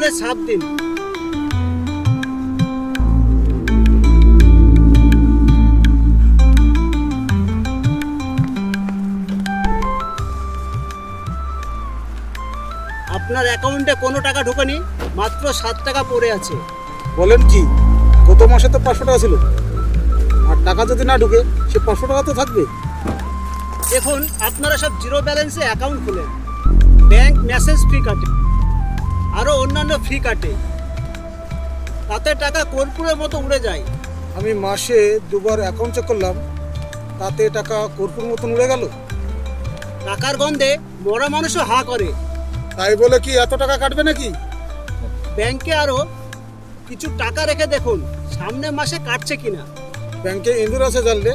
আঙুলে ছাপ দিন। আপনার অ্যাকাউন্টে কোনো টাকা ঢোকেনি, মাত্র 7 টাকা পড়ে আছে। বলেন কি? গত মাসে তো 500 টাকা ছিল, আর টাকা যদি না ঢুকে সে 500 টাকা তো থাকবে। দেখুন, আপনারা সব জিরো ব্যালেন্সে অ্যাকাউন্ট খোলেন, ব্যাংক মেসেজ ফি কাটে, আরও অন্যান্য ফি কাটে, তাতে টাকা কর্পূরের মতো উড়ে যায়। আমি মাসে 2বার অ্যাকাউন্ট চেক করলাম, তাতে টাকা কর্পূর মতন উড়ে গেল। টাকার গন্ধে মরা মানুষও হা করে। তাই বলে কি এত টাকা কাটবে নাকি? ব্যাংকে আরও কিছু টাকা রেখে দেখুন সামনের মাসে কাটছে কিনা। ব্যাংকে ইঁদুর আছে জানলে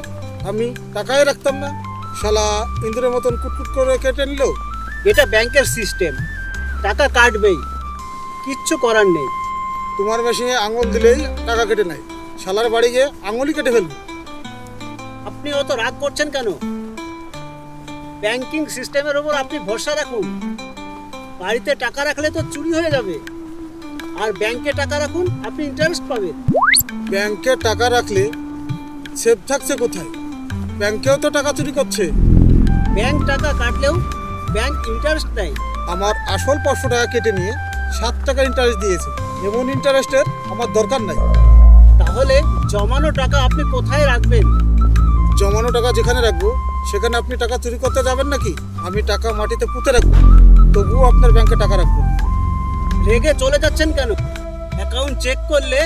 আমি টাকাই রাখতাম না, শালা ইঁদুরের মতন কুটকুট করে কেটে নিল। এটা ব্যাংকের সিস্টেম, টাকা কাটবেই, কিচ্ছু করার নেই। তোমার মেশিনে আঙুল দিলেই টাকা কেটে নেয়, শালার বাড়ি গিয়ে আঙুলই কেটে ফেলবে। আপনি অত রাগ করছেন কেন? ব্যাংকিং সিস্টেমের উপর আপনি ভরসা রাখুন। বাড়িতে টাকা রাখলে তো চুরি হয়ে যাবে, আর ব্যাংকে টাকা রাখুন, আপনি ইন্টারেস্ট পাবেন। ব্যাংকে টাকা রাখলে সেফ থাকছে কোথায়? ব্যাংকেও তো টাকা চুরি করছে। ব্যাংক টাকা কাটলেও ব্যাংক ইন্টারেস্ট দেয়। আমার আসল 500 টাকা কেটে নিয়ে 7 টাকা ইন্টারেস্ট দিয়েছে। এমন ইন্টারেস্টের আমার দরকার নাই। তাহলে জমানো টাকা আপনি কোথায় রাখবেন? জমানো টাকা যেখানে রাখবো সেখানে আপনি টাকা চুরি করতে যাবেন নাকি? আমি টাকা মাটিতে পুঁতে রাখবো, তবুও আপনার ব্যাংকে টাকা রাখবো। রেগে চলে যাচ্ছেন কেন? অ্যাকাউন্ট চেক করলে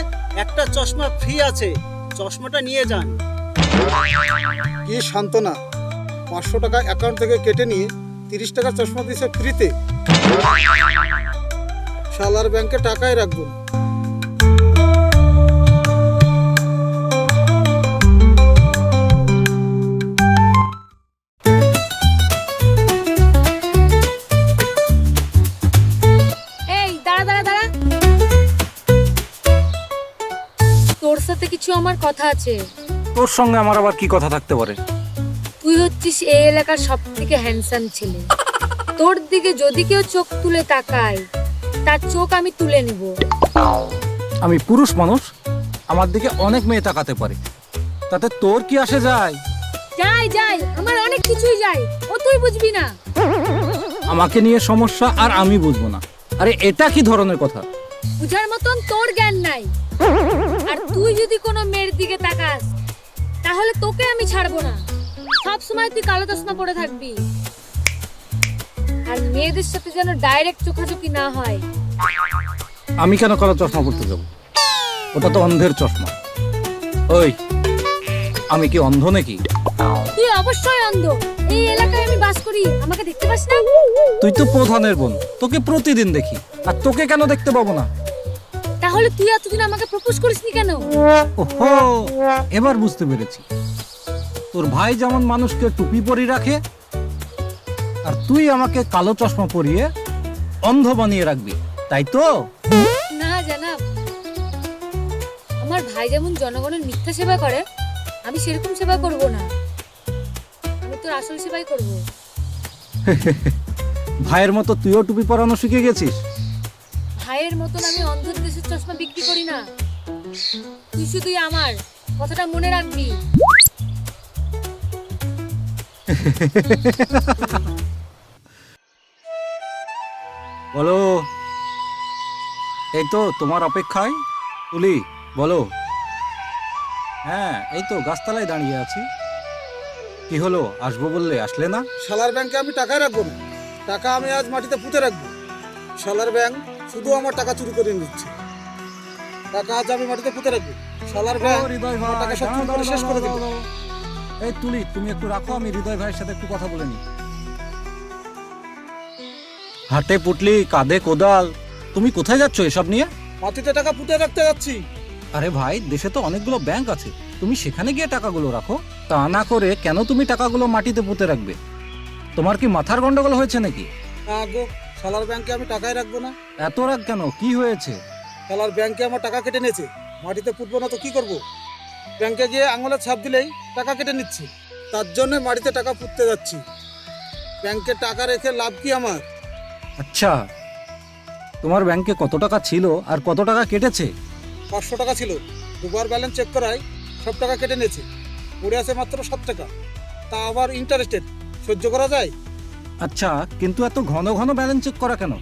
একটা চশমা ফ্রি আছে, চশমাটা নিয়ে যান। কি সান্ত্বনা! 500 টাকা অ্যাকাউন্ট থেকে কেটে নিয়ে 30 টাকা চশমা দিয়েছে ফ্রিতে। শালার ব্যাংকে টাকাই রাখবো না। এই দাঁড়া দাঁড়া দাঁড়া, তোর সাথে কিছু আমার কথা আছে। তোর সঙ্গে আমার আবার কি কথা থাকতে পারে? তুই হচ্ছিস এই এলাকার সব থেকে হ্যান্ডসাম ছেলে। তোর দিকে যদি কেউ চোখ তুলে তাকায়, তার চোখ আমি তুলে নিব। আমি পুরুষ মানুষ, আমার দিকে অনেক মেয়ে তাকাতে পারে, তাতে তোর কি আসে যায়? যাই যাই, আমার অনেক কিছুই যায়, ও তুই বুঝবি না। আমাকে নিয়ে সমস্যা আর আমি বুঝবো না? আরে এটা কি ধরনের কথা? বুঝার মতন তোর জ্ঞান নাই। আর তুই যদি কোনো মেয়ের দিকে তাকাস, তাহলে তোকে আমি ছাড়বো না। সব সময় তুই কালো চশমা পরে থাকবি, আর মেয়েদের সাথে যেন ডাইরেক্ট চোখাচোখি না হয়। আমি কেন কালো চশমা পড়তে যাবো? ওটা তো অন্ধের চশমা। ওই, আমি কি অন্ধ নাকি? তুই অবশ্যই অন্ধ। এই এলাকায় আমি বাস করি, আমাকে দেখতে পাস না? তুই তো প্রধানের বোন, তোকে প্রতিদিন দেখি, আর তোকে কেন দেখতে পাবো না? তাহলে তুই এতদিন আমাকে প্রপোজ করিসনি কেন? ওহো, এবার বুঝতে পেরেছি। তোর ভাই যেমন মানুষকে টুপি পরিয়ে রাখে, আর তুই আমাকে কালো চশমা পরিয়ে অন্ধ বানিয়ে রাখবি, তাই তো? না জানাব, আমার ভাই যেমন জনগণের মিথ্যা সেবা করে, আমি সেরকম সেবা করব না। আমি তোর আসল সেবাই করব। ভাইয়ের মতো তুইও টুপি পরানো শিখে গেছিস? ভাইয়ের মতন আমি অন্ধর দেশের চশমা বিক্রি করি না। তুই শুধুই আমার কথাটা মনে রাখবি। বলো। এই তো তোমার অপেক্ষায়। তুলি, বলো। হ্যাঁ, এই তো গাছতলায় দাঁড়িয়ে আছি। কি হলো, আসবো বললে আসলে না? শালার ব্যাংকে আমি টাকাই রাখবো না, টাকা আমি আজ মাটিতে পুঁতে রাখবো। শালার ব্যাংক শুধু আমার টাকা চুরি করে নিচ্ছে। টাকা আজ আমি মাটিতে পুঁতে রাখবো। শালার ব্যাংক আমার টাকা সব চুরি করে শেষ করে দিল। এই তুলি, তুমি একটু রাখো, আমি হৃদয় ভাইয়ের সাথে একটু কথা বলে নিই। হাতে পুটলি, কাঁধে কোদাল, তুমি কোথায় যাচ্ছ এসব নিয়ে? মাটিতে টাকা পুঁতে রাখতে যাচ্ছি। আরে ভাই, দেশে তো অনেকগুলো ব্যাংক আছে, তুমি সেখানে গিয়ে টাকাগুলো রাখো। তা না করে কেন তুমি টাকাগুলো মাটিতে পুঁতে রাখবে? তোমার কি মাথার গন্ডগোল হয়েছে নাকি? না গো, শালার ব্যাংকে আমি টাকাই রাখবো না। এত রাগ কেন, কি হয়েছে? শালার ব্যাংকে আমার টাকা কেটে নিয়েছে, মাটিতে পুঁতবো না তো কি করবো? ব্যাংকে গিয়ে আঙুলের ছাপ দিলেই টাকা কেটে নিচ্ছে, তার জন্য মাটিতে টাকা পুঁততে যাচ্ছি। ব্যাংকে টাকা রেখে লাভ কি আমার? আচ্ছা, তোমার ব্যাংকে কত টাকা ছিল আর কত টাকা কেটেছে? 500 টাকা ছিল, দুবার ব্যালেন্স চেক করায় সব টাকা কেটে নিয়েছে, পড়ে আছে মাত্র 7 টাকা, তা আবার ইন্টারেস্টেড, সহ্য করা যায়? আচ্ছা, কিন্তু এত ঘন ঘন ব্যালেন্স চেক করা কেন?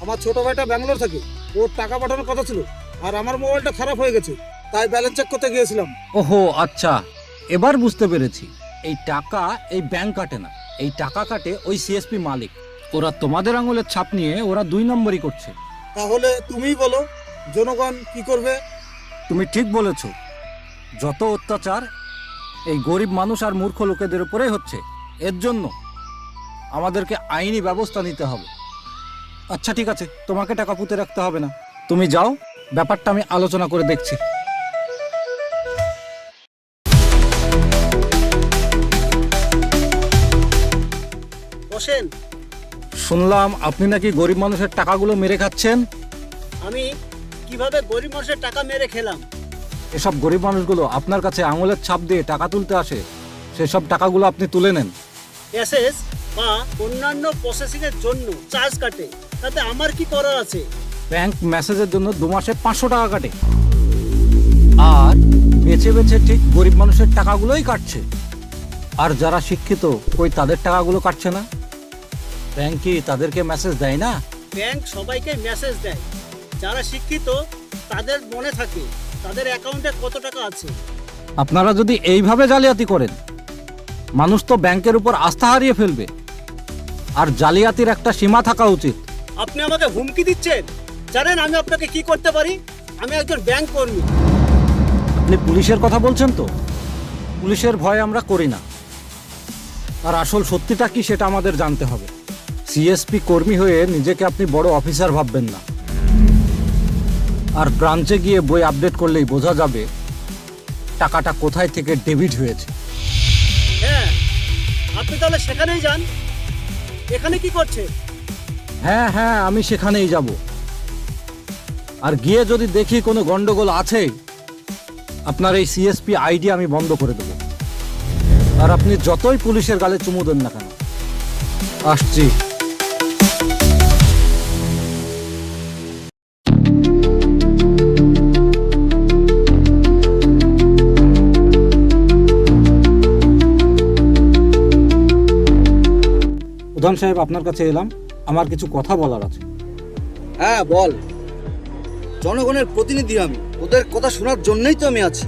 আমার ছোট ভাইটা ব্যাঙ্গালোর থাকে, ওর টাকা পাঠানোর কথা ছিল, আর আমার মোবাইলটা খারাপ হয়ে গেছে, তাই ব্যালেন্স চেক করতে গিয়েছিলাম। ওহো আচ্ছা, এবার বুঝতে পেরেছি। এই টাকা এই ব্যাংক কাটে না, এই টাকা কাটে ওই সিএসপি মালিক। ওরা তোমাদের আঙুলের ছাপ নিয়ে ওরা 2 নম্বরই করছে। তাহলে তুমিই বলো, জনগণ কি করবে? তুমি ঠিক বলেছ, যত অত্যাচার এই গরিব মানুষ আর মূর্খ লোকেদের উপরেই হচ্ছে। এর জন্য আমাদেরকে আইনি ব্যবস্থা নিতে হবে। আচ্ছা ঠিক আছে, তোমাকে টাকা পুঁতে রাখতে হবে না, তুমি যাও, ব্যাপারটা আমি আলোচনা করে দেখছি। বসেন। শুনলাম আপনি নাকি গরিব মানুষের টাকাগুলো মেরে খাচ্ছেন। আমি কিভাবে গরিব মানুষের টাকা মেরে খেলাম? এসব গরিব মানুষগুলো আপনার কাছে আঙুলের ছাপ দিয়ে টাকা তুলতে আসে, সেসব টাকাগুলো আপনি তুলে নেন। এসএস বা অন্যান্য প্রসেসিংয়ের জন্য চার্জ কাটে, তাতে আমার কি করার আছে? ব্যাংক মেসেজের জন্য 2 মাসে 500 টাকা কাটে, আর বেছে বেছে ঠিক গরিব মানুষের টাকাগুলোই কাটছে। আর যারা শিক্ষিত, কই তাদের টাকাগুলো কাটছে না? ব্যাংক কি তাদেরকে মেসেজ দেয় না? ব্যাংক সবাইকে মেসেজ দেয়, যারা শিক্ষিত তাদের মনে থাকে তাদের অ্যাকাউন্টে কত টাকা আছে। আপনারা যদি এইভাবে জালিয়াতি করেন, মানুষ তো ব্যাংকের উপর আস্থা হারিয়ে ফেলবে। আর জালিয়াতির একটা সীমা থাকা উচিত। আপনি আমাকে হুমকি দিচ্ছেন? জানেন আমি আপনাকে কি করতে পারি? আমি একজন ব্যাংক কর্মী। আপনি পুলিশের কথা বলছেন তো? পুলিশের ভয় আমরা করি না। আর আসল সত্যিটা কি সেটা আমাদের জানতে হবে। সিএসপি কর্মী হয়ে নিজেকে আপনি বড় অফিসার ভাববেন না। আর ব্রাঞ্চে গিয়ে বই আপডেট করলেই বোঝা যাবে টাকাটা কোথায় থেকে ডেবিট হয়েছে। হ্যাঁ, আপনি তাহলে সেখানেই যান। এখানে কি করছেন? হ্যাঁ হ্যাঁ, আমি সেখানেই যাব। আর গিয়ে যদি দেখি কোনো গন্ডগোল আছে, আপনার এই সিএসপি আইডি আমি বন্ধ করে দেব। আর আপনি যতই পুলিশের গালে চুমু দেন না কেন। আসছি। প্রধান সাহেব, আপনার কাছে এলাম, আমার কিছু কথা বলার আছে। হ্যাঁ বল, জনগণের প্রতিনিধি আমি, ওদের কথা শোনার জন্যই তো আমি আছি।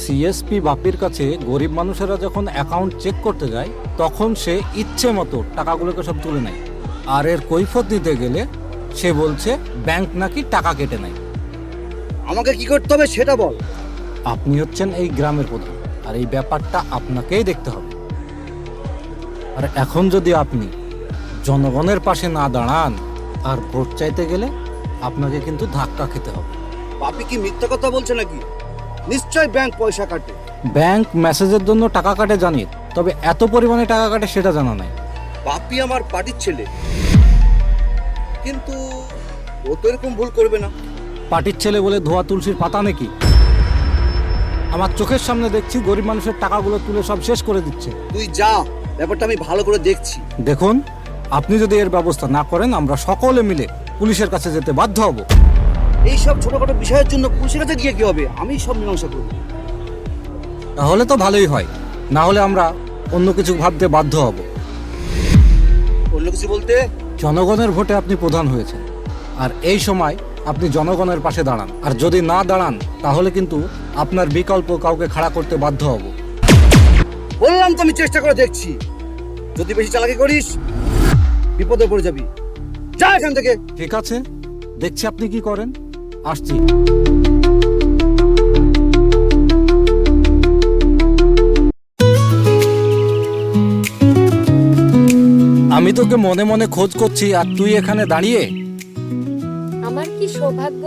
সিএসপি বাপির কাছে গরিব মানুষেরা যখন অ্যাকাউন্ট চেক করতে যায়, তখন সে ইচ্ছে মতো টাকাগুলোকে সব তুলে নেয়। আর এর কৈফত দিতে গেলে সে বলছে ব্যাংক নাকি টাকা কেটে নেয়। আমাকে কি করতে হবে সেটা বল। আপনি হচ্ছেন এই গ্রামের প্রধান, আর এই ব্যাপারটা আপনাকেই দেখতে হবে। আর এখন যদি আপনি জনগণের পাশে না দাঁড়ান, আর ভোট চাইতে গেলে আপনাকে কিন্তু ধাক্কা খেতে হবে। বাপি কি মিথ্যা কথা বলছে নাকি? নিশ্চয় ব্যাংক পয়সা কাটে। ব্যাংক মেসেজের জন্য টাকা কাটে জানি, তবে এত পরিমাণে টাকা কাটে সেটা জানা নাই। বাপি আমার পার্টির ছেলে, কিন্তু ও তো এরকম ভুল করবে না। পার্টির ছেলে বলে ধোয়া তুলসীর পাতা নাকি? আমার চোখের সামনে দেখছি গরিব মানুষের টাকাগুলো তুলে সব শেষ করে দিচ্ছে। তুই যা, ব্যাপারটা আমি ভালো করে দেখছি। দেখুন, আপনি যদি এর ব্যবস্থা না করেন, আমরা সকলে মিলে পুলিশের কাছে যেতে বাধ্য হব। এইসব ছোটখাটো বিষয়ের জন্য পুলিশের কাছে গিয়ে কি হবে? আমি সব মীমাংসা করব। তাহলে তো ভালোই হয়, না হলে আমরা অন্য কিছু ভাবতে বাধ্য হব। অন্য কিছু বলতে? জনগণের ভোটে আপনি প্রধান হয়েছেন, আর এই সময় আপনি জনগণের পাশে দাঁড়ান। আর যদি না দাঁড়ান, তাহলে কিন্তু আপনার বিকল্প কাউকে খাড়া করতে বাধ্য হব। বললাম তো আমি চেষ্টা করে দেখছি। যদি বেশি চালাকি করিস, বিপদে পড়ে যাবি। যা এখান থেকে। ঠিক আছে, দেখছি আপনি কি করেন। আসছি। আমি তোকে মনে মনে খোঁজ করছি, আর তুই এখানে দাঁড়িয়ে। আমার কি সৌভাগ্য,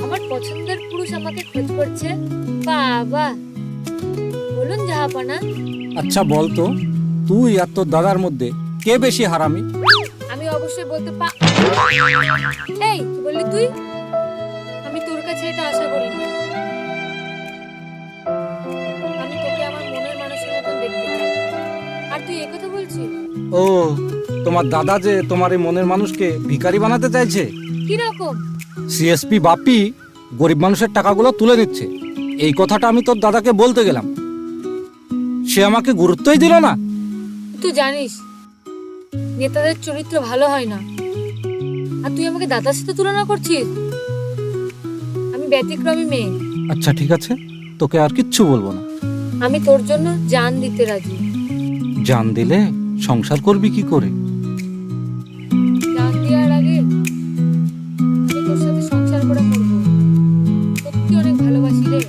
আমার পছন্দের পুরুষ আমাকে খোঁজ করছে। বাবা, বলুন জাহাপনা। আচ্ছা বলতো, তুই আর তোর দাদার মধ্যে কে বেশি হারামি? আমি অবশ্যই বলতে এই কি বললি তুই? আমি তোর কাছে এটা আশা করিনি। আমি তোকে আমার মনের মানুষের মতন দেখতে চাই, আর তুই একথা বলছিস? ও, তোমার দাদা যে তোমার এই মনের মানুষকে ভিখারি বানাতে চাইছে। কিরকম? সিএসপি বাপি গরিব মানুষের টাকাগুলো তুলে নিচ্ছে, এই কথাটা আমি তোর দাদাকে বলতে গেলাম, সে আমাকে গুরুত্বই দিল না। তুই জানিস নেতাদের চরিত্র ভালো হয় না, আর তুই আমাকে দাদার সাথে তুলনা করছিস। আমি ব্যতিক্রমী মেয়ে, আচ্ছা ঠিক আছে, তোকে আর কিচ্ছু বলবো না। আমি তোর জন্য জান দিতে রাজি। জান দিলে সংসার করবি কি করে? জান দেওয়ার আগে আমি তোর সাথে সংসার করে মরবো। সত্যি অনেক ভালোবাসি রে।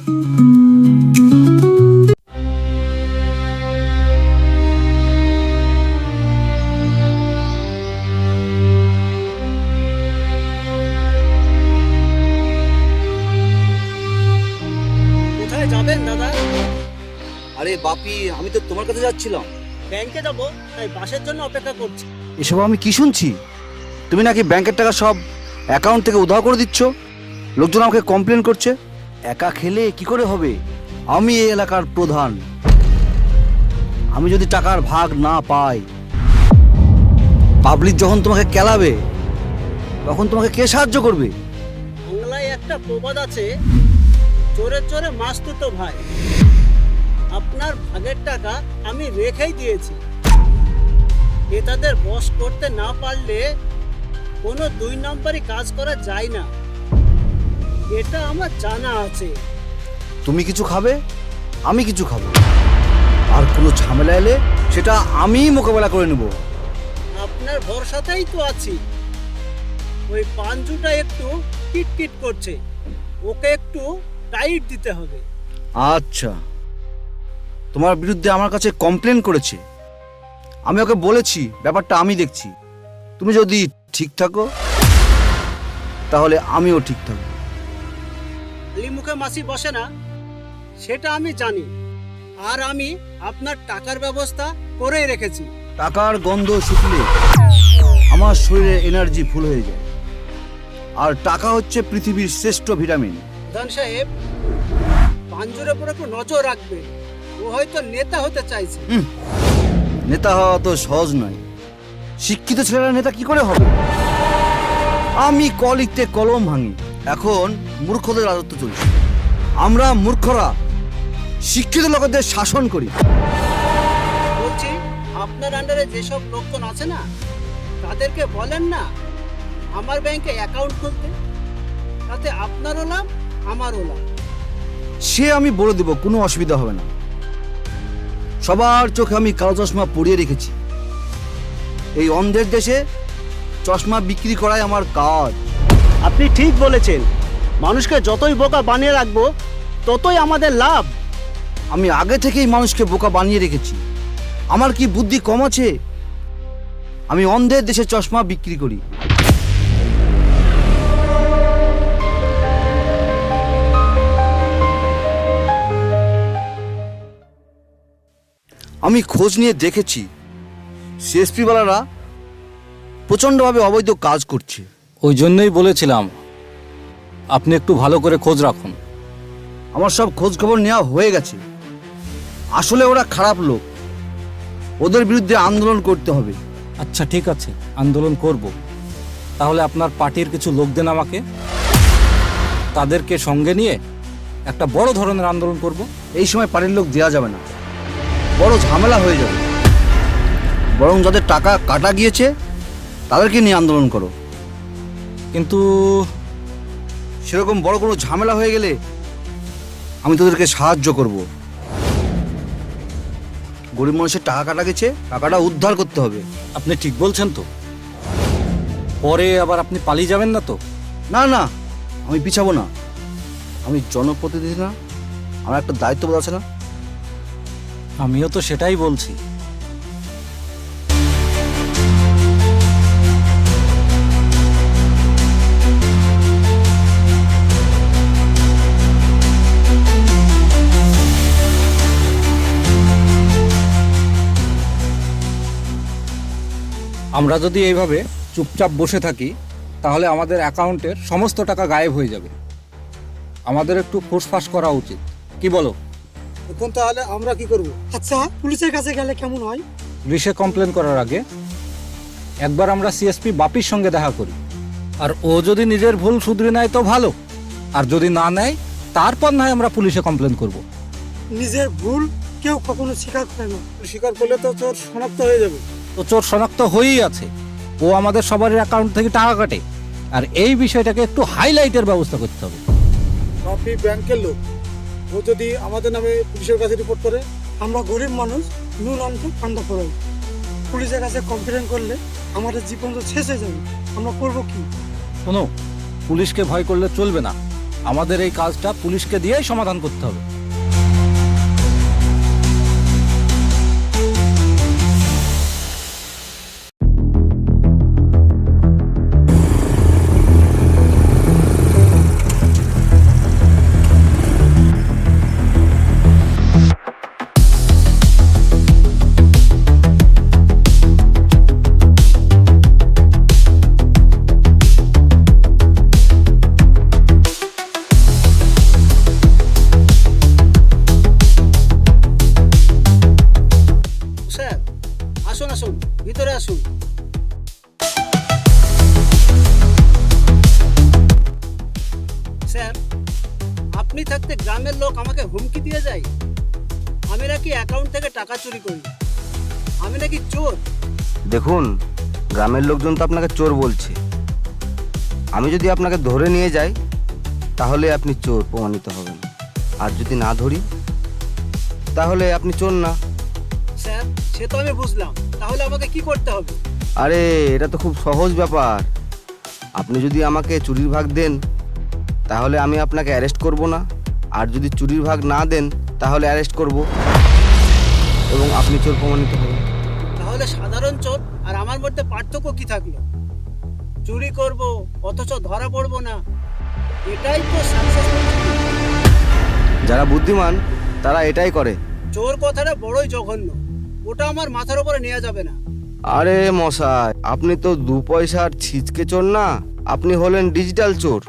কোথায় যাবেন দাদা? আরে বাপি, আমি তো তোমার কাছে যাচ্ছিলাম। ব্যাংকে যাব, তাই বাসের জন্য অপেক্ষা করছি। এসব আমি কি শুনছি? তুমি নাকি ব্যাংকের টাকা সব অ্যাকাউন্ট থেকে উধাও করে দিচ্ছ, লোকজন আমাকে কমপ্লেন করছে। একা খেলে কি করে হবে? আমি এই এলাকার প্রধান, আমি যদি টাকার ভাগ না পাই, পাবলিক যখন তোমাকে কেলাবে তখন তোমাকে কে সাহায্য করবে? বাংলায় একটা প্রবাদ আছে, চোরে চোরে মাছ তুতো ভাই। আপনার ভাগের টাকা আমি রেখেই দিয়েছি। নেতাদের বশ করতে না পারলে কোনো 2 নম্বরই কাজ করা যায় না, এটা আমার জানা আছে। তুমি কিছু খাবে, আমি কিছু খাবো, আর কোনো ঝামেলা এলে সেটা আমিই মোকাবেলা করে নেব। আপনার ভরসাতেই তো আছি। ওই পাঞ্জুটা একটু কিটকিট করছে, ওকে একটু টাইট দিতে হবে। আচ্ছা, তোমার বিরুদ্ধে আমার কাছে কমপ্লেন করেছে, আমি ওকে বলেছি ব্যাপারটা আমি দেখছি। তুমি যদি ঠিক থাকো তাহলে আমিও ঠিক থাকবো। খালি মুখে মাসি বসে না, সেটা আমি জানি। আর আমি আপনার টাকার ব্যবস্থা করেই রেখেছি। টাকার গন্ধ শুকলে আমার শরীরে এনার্জি ফুল হয়ে যায়, আর টাকা হচ্ছে পৃথিবীর শ্রেষ্ঠ ভিটামিন। প্রধান সাহেব, পাঞ্জুর উপর একটু নজর রাখবেন, ও হয়তো নেতা হতে চাইছে। নেতা হওয়া তো সহজ নয়, শিক্ষিত ছেলেরা নেতা কি করে হবে? আমি ক লিখতে কলম ভাঙি, এখন মূর্খদের রাজত্ব চলছে। আমরা মূর্খরা শিক্ষিত লোকেদের শাসন করি। বলছি, আপনার আন্ডারে যেসব লোকজন আছে না, তাদেরকে বলেন না আমার ব্যাংকে অ্যাকাউন্ট খুলতে, তাতে আপনারও লাভ আমারও লাভ। সে আমি বলে দেব, কোনো অসুবিধা হবে না। সবার চোখে আমি কালো চশমা পরিয়ে রেখেছি। এই অন্ধের দেশে চশমা বিক্রি করাই আমার কাজ। আপনি ঠিক বলেছেন, মানুষকে যতই বোকা বানিয়ে রাখবো ততই আমাদের লাভ। আমি আগে থেকেই মানুষকে বোকা বানিয়ে রেখেছি। আমার কি বুদ্ধি কম আছে? আমি অন্ধের দেশে চশমা বিক্রি করি। আমি খোঁজ নিয়ে দেখেছি সিএসপি ওয়ালারা প্রচণ্ডভাবে অবৈধ কাজ করছে। ওই জন্যই বলেছিলাম আপনি একটু ভালো করে খোঁজ রাখুন। আমার সব খোঁজ খবর নেওয়া হয়ে গেছে। আসলে ওরা খারাপ লোক, ওদের বিরুদ্ধে আন্দোলন করতে হবে। আচ্ছা ঠিক আছে, আন্দোলন করব। তাহলে আপনার পার্টির কিছু লোক দেন আমাকে, তাদেরকে সঙ্গে নিয়ে একটা বড় ধরনের আন্দোলন করব। এই সময় পার্টির লোক দেওয়া যাবে না, বড় ঝামেলা হয়ে যাবে। বরং যাদের টাকা কাটা গিয়েছে তাদেরকে নিয়ে আন্দোলন করো। কিন্তু সেরকম বড় কোনো ঝামেলা হয়ে গেলে আমি তোদেরকে সাহায্য করব। গরিব মানুষের টাকা কাটা গেছে, টাকাটা উদ্ধার করতে হবে। আপনি ঠিক বলছেন তো? পরে আবার আপনি পালিয়ে যাবেন না তো? না না, আমি পিছাবো না। আমি জনপ্রতিনিধি না, আমার একটা দায়িত্ববোধ আছে না? আমিও তো সেটাই বলছি। আমরা যদি এইভাবে চুপচাপ বসে থাকি তাহলে আমাদের অ্যাকাউন্টের সমস্ত টাকা গায়েব হয়ে যাবে। আমাদের একটু ফোর্সফাস করা উচিত, কি বলো? এখন তাহলে আমরা কি করব? আচ্ছা, পুলিশের কাছে গেলে কেমন হয়? পুলিশে কমপ্লেন করার আগে একবার আমরা সিএসপি বাপির সঙ্গে দেখা করি, আর ও যদি নিজের ভুল শুধরে নেয় তো ভালো, আর যদি না নেয় তারপর নয় আমরা পুলিশে কমপ্লেন করব। নিজের ভুল কেউ কখনো স্বীকার করে না, স্বীকার করলে তো চোর শনাক্ত হয়ে যাবে। তো চোর শনাক্ত হয়েই আছে, ও আমাদের সবার অ্যাকাউন্ট থেকে টাকা কাটে, আর এই বিষয়টাকে একটু হাইলাইটের ব্যবস্থা করতে হবে। আপনি ব্যাংকের লোক, ও যদি আমাদের নামে পুলিশের কাছে রিপোর্ট করে, আমরা গরিব মানুষ নুন আনতে ঠান্ডা করাই, পুলিশের কাছে কমপ্লেন করলে আমাদের জীবন তো শেষ হয়ে যাবে। আমরা করবো কি? শোনো, পুলিশকে ভয় করলে চলবে না, আমাদের এই কাজটা পুলিশকে দিয়েই সমাধান করতে হবে। স্যার আসুন আসুন, ভিতরে আসুন। স্যার, আপনি থাকতে গ্রামের লোক আমাকে হুমকি দিয়ে যায় আমি নাকি অ্যাকাউন্ট থেকে টাকা চুরি করি, আমি নাকি চোর। দেখুন, গ্রামের লোকজন তো আপনাকে চোর বলছে। আমি যদি আপনাকে ধরে নিয়ে যাই তাহলে আপনি চোর প্রমাণিত হবেন, আর যদি না ধরি তাহলে আপনি চোর না। স্যার, সে তো আমি বুঝলাম, তাহলে আমাকে কি করতে হবে? আরে এটা তো খুব সহজ ব্যাপার। আপনি যদি আমাকে চুরির ভাগ দেন তাহলে আমি আপনাকে অ্যারেস্ট করব না, আর যদি চুরির ভাগ না দেন তাহলে অ্যারেস্ট করব এবং আপনি চোর প্রমাণিত হবেন। তাহলে সাধারণ চোর আর আমার মধ্যে পার্থক্য কি থাকলো? চুরি করব অথচ ধরা পড়বো না, এটাই তো সাকসেসফুল। যারা বুদ্ধিমান তারা এটাই করে। চোর কথাটা বড়ই জঘন্য, ওটা আমার মাথার উপরে নেওয়া যাবে না। আরে মশাই, আপনি তো 2 পয়সার ছিচকে চোর না, আপনি হলেন ডিজিটাল চোর।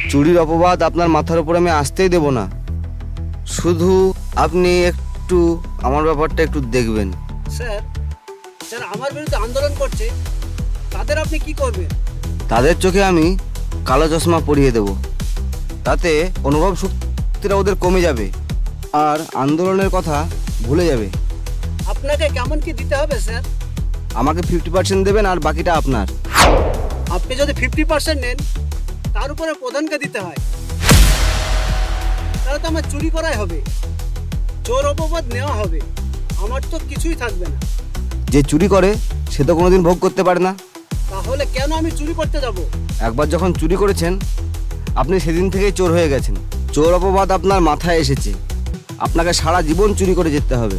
চুরির অপবাদ আপনার মাথার উপরে আমি আসতেই দেব না, শুধু আপনি একটু আমার ব্যাপারটা একটু দেখবেন। স্যার, যারা আমার বিরুদ্ধে আন্দোলন করছে তাদের আপনি কি করবেন? তাদের চোখে আমি কালো চশমা পরিয়ে দেব, তাতে অনুভব শক্তিটা ওদের কমে যাবে আর আন্দোলনের কথা ভুলে যাবে। আপনাকে কেমন কি দিতে হবে স্যার? আমাকে 50% দেবেন আর বাকিটা আপনার। আপনি যদি 50% নেন তার উপরে প্রধানকে দিতে হয়, তাহলে তো আমার চুরি করাই হবে, চোর অপবাদ নেওয়া হবে, আমার তো কিছুই থাকবে না। যে চুরি করে সে তো কোনোদিন ভোগ করতে পারে না। তাহলে কেন আমি চুরি করতে যাব? একবার যখন চুরি করেছেন আপনি সেদিন থেকেই চোর হয়ে গেছেন। চোর অপবাদ আপনার মাথায় এসেছে, আপনাকে সারা জীবন চুরি করে যেতে হবে।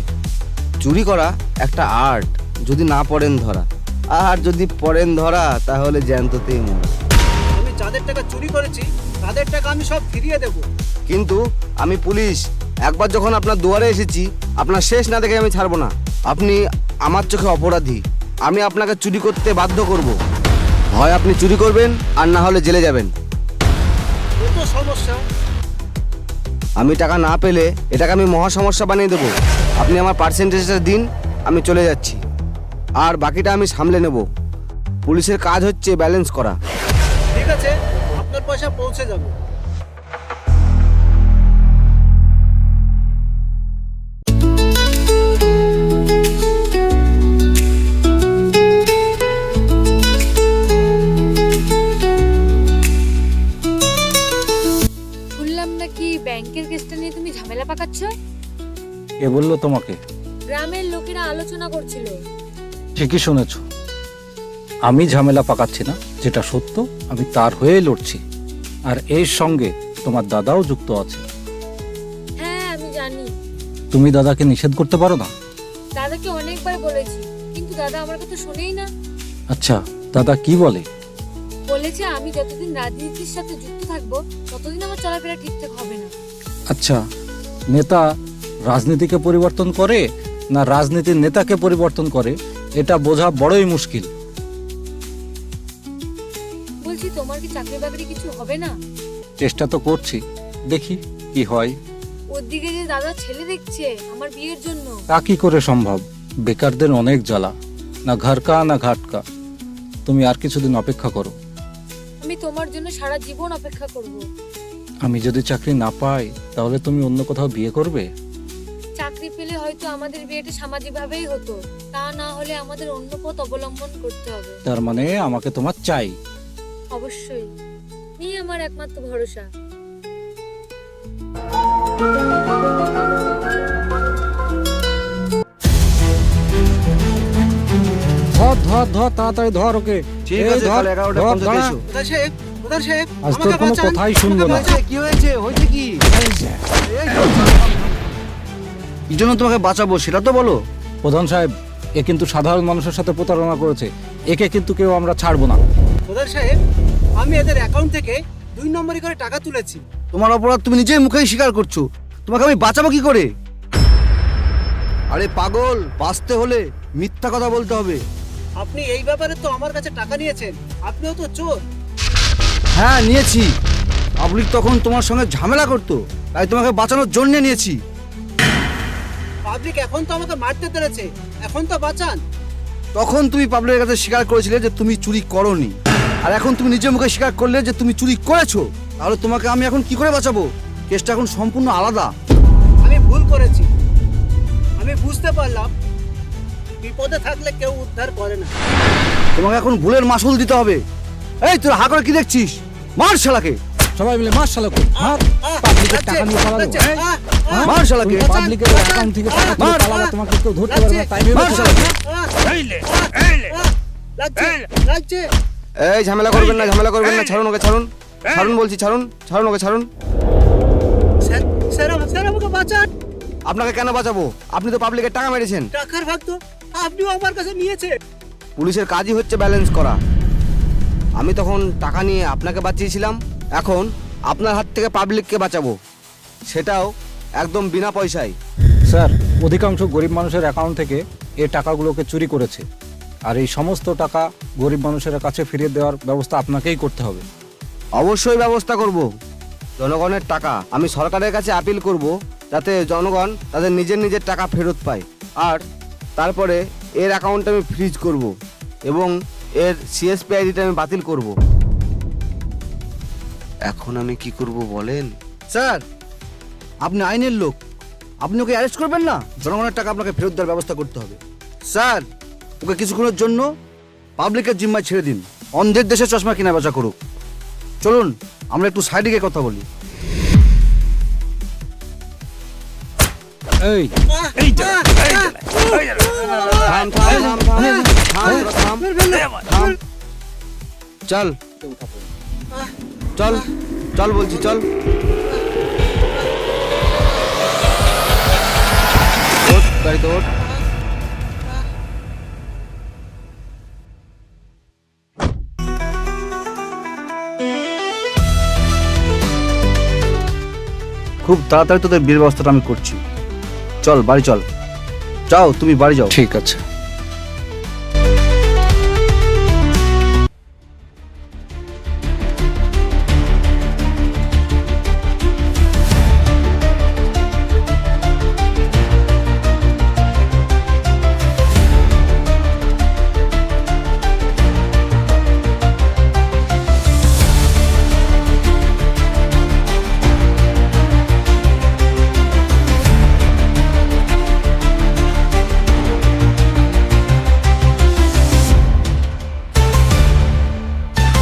চুরি করা একটা আর্ট, যদি না পড়েন ধরা, আর যদি পড়েন ধরা তাহলে জ্যান্ততেই মরা। আমি যাদের টাকা চুরি করেছি তাদের টাকা আমি সব ফিরিয়ে দেব। কিন্তু আমি পুলিশ, একবার যখন আপনার দুয়ারে এসেছি আপনার শেষ না দেখে আমি ছাড়বো না। আপনি আমার চোখে অপরাধী, আমি আপনাকে চুরি করতে বাধ্য করব। হয় আপনি চুরি করবেন আর না হলে জেলে যাবেন। কত সমস্যা! আমি টাকা না পেলে এটাকে আমি মহা সমস্যা বানিয়ে দেবো। আপনি আমার পার্সেন্টেজটা দিন, আমি চলে যাচ্ছি, আর বাকিটা আমি সামলে নেব। পুলিশের কাজ হচ্ছে ব্যালেন্স করা। ঠিক আছে, আপনার পয়সা পৌঁছে যাবে। শুনলাম নাকি ব্যাংকের কেসটা নিয়ে তুমি ঝামেলা পাকাচ্ছ? এ বললো তোমাকে? গ্রামের লোকেরা আলোচনা করছিল। ঠিকই শুনেছ, আমি ঝামেলা পাকাচ্ছি না, যেটা সত্য আমি তার হয়েই লড়ছি, আর এর সঙ্গে তোমার দাদাও যুক্ত আছে। হ্যাঁ আমি জানি। তুমি দাদাকে নিষেধ করতে পারো না? দাদাকে অনেকবার বলেছি, কিন্তু দাদা আমার কথা শোনেই না। আচ্ছা, দাদা কি বলে? বলেছে আমি যতদিন রাজনীতির সাথে যুক্ত থাকবো ততদিন আমার চলাফেরা ঠিকঠাক হবে না। আচ্ছা, নেতা রাজনীতিকে পরিবর্তন করে না রাজনীতির নেতাকে পরিবর্তন করে, এটা বোঝা বড়ই মুশকিল। বলছি তোমার কি চাকরি বাকরি কিছু হবে না? চেষ্টা তো করছি, দেখি কি হয়। ওই ওদিকে যে দাদা ছেলে দেখছে আমার বিয়ের জন্য। তা কি করে সম্ভব? বেকারদের অনেক জ্বালা, না ঘর কা না ঘাট কা। তুমি আর কিছুদিন অপেক্ষা করো। আমি তোমার জন্য সারা জীবন অপেক্ষা করব। আমি যদি চাকরি না পাই তাহলে তুমি অন্য কোথাও বিয়ে করবে? চাকরি পেলে হয়তো আমাদের বিয়েটা সামাজিকভাবেই হতো, তা না হলে আমাদের অন্য পথ অবলম্বন করতে হবে। তার মানে আমাকে তোমার চাই? অবশ্যই, তুমি আমার একমাত্র ভরসা। ধর ধর ধর, তাড়াতাড়ি ধর ওকে। ঠিক এই আছে, ধর, কাল 11টায় ধর, পৌঁছাতে দাঁড়া। এসো। প্রধান সাহেব, প্রধান সাহেব, আজ আমাকে তোর কোনো বাঁচান, কথাই শুনবো আমাকে না। বাঁচান। কি হয়েছে? হয়েছে কি? কি জন্য তোমাকে বাঁচাবো সেটা তো বলো। প্রধান সাহেব, এ কিন্তু সাধারণ মানুষের সাথে প্রতারণা করেছে। একে কিন্তু কেউ আমরা ছাড়বো না। প্রধান সাহেব, আমি এদের অ্যাকাউন্ট থেকে 2 নম্বরি করে টাকা তুলেছি। তোমার অপরাধ তুমি নিজেই মুখেই স্বীকার করছো। তোমাকে আমি বাঁচাবো কি করে? আরে পাগল, বাঁচতে হলে মিথ্যা কথা বলতে হবে। আপনি এই ব্যাপারে তো আমার কাছে টাকা নিয়েছেন, আপনিও তো চোর। হ্যাঁ নিয়েছি, পাবলিক তখন তোমার সঙ্গে ঝামেলা করতো, তাই তোমাকে বাঁচানোর জন্য নিয়েছি। পাবলিক এখন তো আমাকে মারতে পেরেছে, এখন তো বাঁচান। তখন তুমি পাবলিকের কাছে স্বীকার করেছিলে যে তুমি চুরি করোনি, আর এখন তুমি নিজের মুখে স্বীকার করলে যে তুমি চুরি করেছো। তাহলে তোমাকে আমি এখন কি করে বাঁচাবো? কেসটা এখন সম্পূর্ণ আলাদা। আমি ভুল করেছি, আমি বুঝতে পারলাম বিপদে থাকলে কেউ উদ্ধার করে না। তোমাকে এখন ভুলের মাসুল দিতে হবে। এই তোর হা করে কি দেখছিস? মার শালাকে, সবাই মিলে মার শালাকে, মার। আহ, পাবলিকের লাগছে, টাকা নিয়ে পালালো। লাগছে, এই, আহ, আহ, মার শালাকে, বাঁচান, পাবলিকের বাঁচান, অ্যাকাউন্ট থেকে টাকা তুলে মার, পালালে মার, তোমাকে কেউ ধরতে পারবে না, তাই ভেবে মার তো- শালাকে। লাগছে, লাগছে। এই ঝামেলা করবেন না, ঝামেলা করবেন না, ছাড়ুন ওকে, ছাড়ুন, ছাড়ুন বলছি, ছাড়ুন, ছাড়ুন ওকে, ছাড়ুন। স্যার, স্যার আমাকে বাঁচান। আপনাকে কেন বাঁচাবো? আপনি তো পাবলিকের টাকা মেরেছেন। টাকার ভাগ তো আপনিও আমার কাছে নিয়েছেন। পুলিশের কাজই হচ্ছে ব্যালেন্স করা। আমি তখন টাকা নিয়ে আপনাকে বাঁচিয়েছিলাম, এখন আপনার হাত থেকে পাবলিককে বাঁচাবো, সেটাও একদম বিনা পয়সায়। স্যার, অধিকাংশ গরিব মানুষের অ্যাকাউন্ট থেকে এই টাকাগুলোকে চুরি করেছে, আর এই সমস্ত টাকা গরিব মানুষের কাছে ফিরিয়ে দেওয়ার ব্যবস্থা আপনাকেই করতে হবে। অবশ্যই ব্যবস্থা করব। জনগণের টাকা আমি সরকারের কাছে আপিল করব, যাতে জনগণ তাদের নিজের নিজের টাকা ফেরত পায়। আর তারপরে এর অ্যাকাউন্ট আমি ফ্রিজ করব এবং এর সিএসপি আইডিটা আমি বাতিল করব। এখন আমি কি করব বলেন? স্যার, আপনি আইনের লোক, আপনি ওকে অ্যারেস্ট করবেন না? জনগণের টাকা আপনাকে ফেরত দেওয়ার ব্যবস্থা করতে হবে। স্যার, ওকে কিছুক্ষণের জন্য পাবলিকের জিম্মায় ছেড়ে দিন। অন্ধের দেশে চশমা কিনা বেচা করুক। চলুন আমরা একটু সাইডে গিয়ে কথা বলি। এই থাম, থাম, থাম, থাম, থাম, থাম, থাম। চল চল চল বলছি, চল। ওঠ, গাড়িতে ওঠ। খুব তাড়াতাড়ি তোদের বিয়ের ব্যবস্থাটা আমি করছি। চল বাড়ি চল। যাও, তুমি বাড়ি যাও। ঠিক আছে।